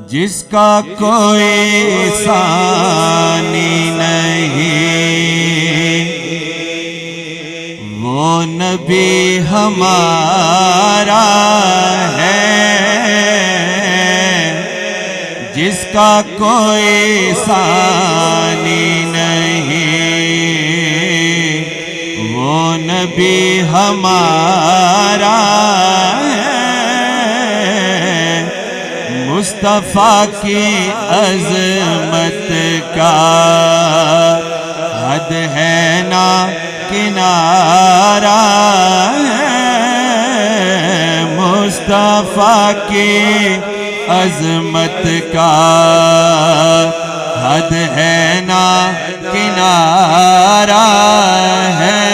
جس کا کوئی ثانی نہیں، وہ نبی ہمارا ہے، جس کا کوئی ثانی نہیں، وہ نبی ہمارا ہے۔ مصطفیٰ کی عظمت کا حد ہے نہ کنارہ ہے، مصطفیٰ کی عظمت کا حد ہے نہ کنارہ ہے،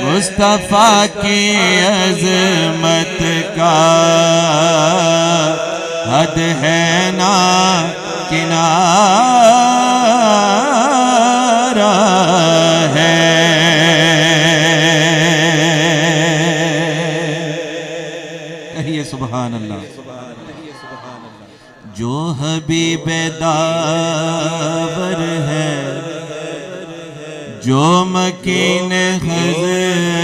مصطفیٰ کی عظمت کا حد ہے نہ کنارہ ہے۔ کہیے سبحان اللہ۔ جو حبیب داور ہے، جو مکین خضرا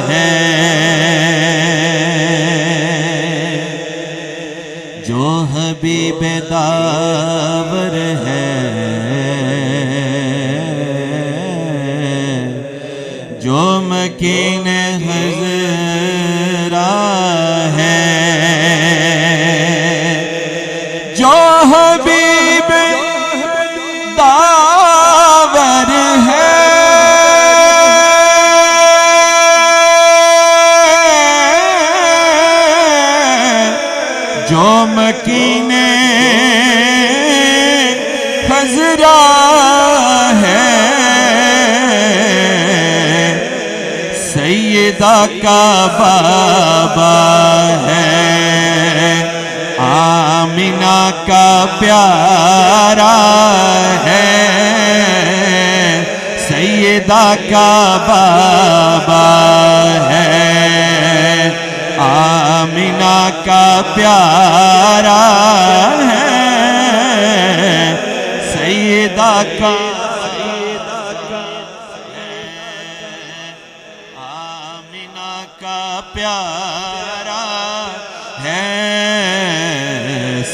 ہے، جو حبیب داور ہے، جو مکین خضرا ہے، جو حبیب داور ہے، جو مکین خضرا ہے، سیدہ کا بابا ہے، آمینہ کا پیارا ہے، سیدہ کا بابا ہے، آمینہ کا پیارا ہے، سیدہ کا آمینہ کا پیارا ہے،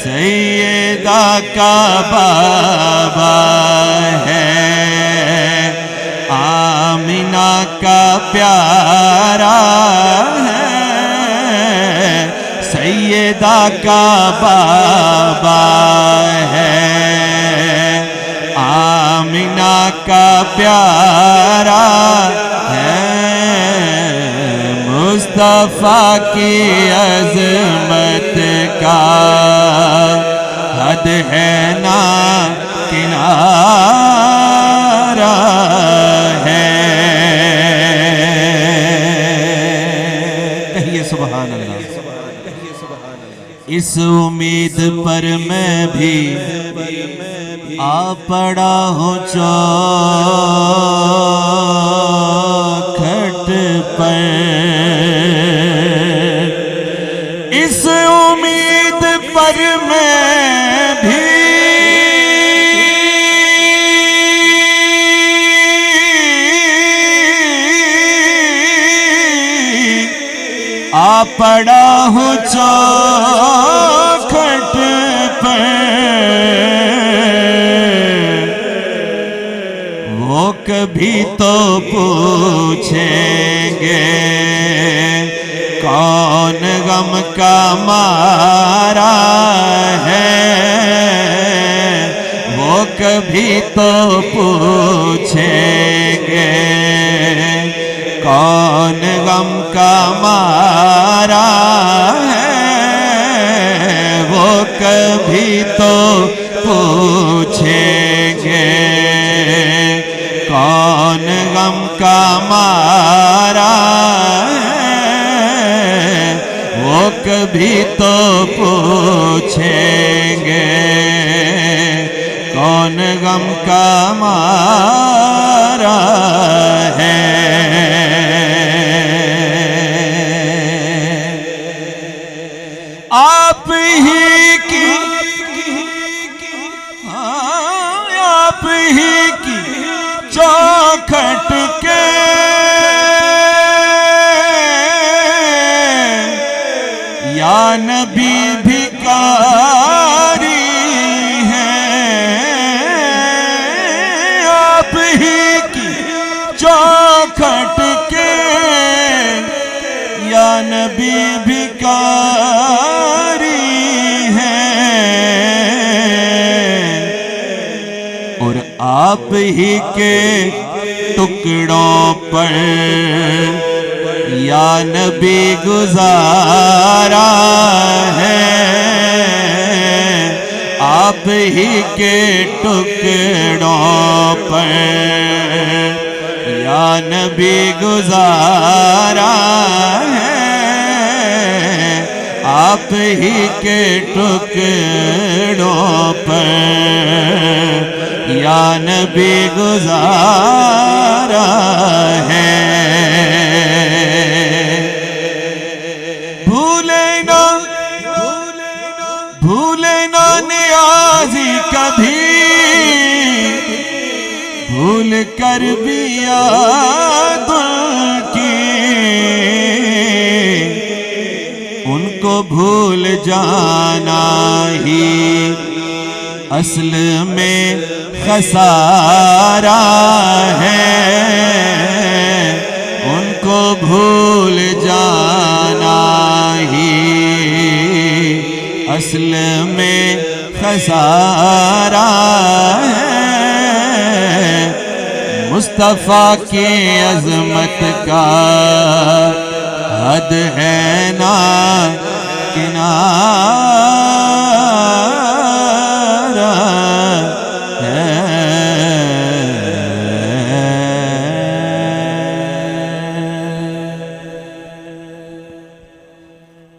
سیدہ کا بابا ہے، آمینہ کا پیارا ہے، سیدہ کا بابا ہے، آمینہ کا پیارا ہے، مصطفیٰ کی عظمت کا حد ہے نہ کنارہ ہے۔ کہیے سبحان اللہ۔ اس امید پر میں بھی آ پڑا ہوں چوکھٹ پر، اس امید پر میں بھی آ پڑا ہوں چوکھٹ پر، وہ کبھی تو پوچھیں گے کون غم کا مارا ہے، وہ کبھی تو پوچھیں گے کون غم کا مارا ہے، وہ کبھی تو پوچھیں گے کون غم کا مارا ہے، وہ کبھی تو پوچھیں گے کون غم کا مارا ہے۔ آپ ہی کی آپ ہی کی چوکھٹ کے یا نبی بھکاری چوکھٹ کے یا نبی بھکاری ہیں اور آپ ہی کے ٹکڑوں پر یا نبی گزارا ہے آپ ہی کے ٹکڑوں پر یا نبی گزارا ہے آپ ہی کے ٹکڑوں پر یا نبی گزارا ہے بھولے نہ نیازی کبھی بھول کر بھی یاد کی ان کو بھول جانا ہی اصل میں خسارہ ہے ان کو بھول جانا ہی اصل میں خسارہ ہے مصطفیٰ کی عظمت کا حد ہے نا کنارہ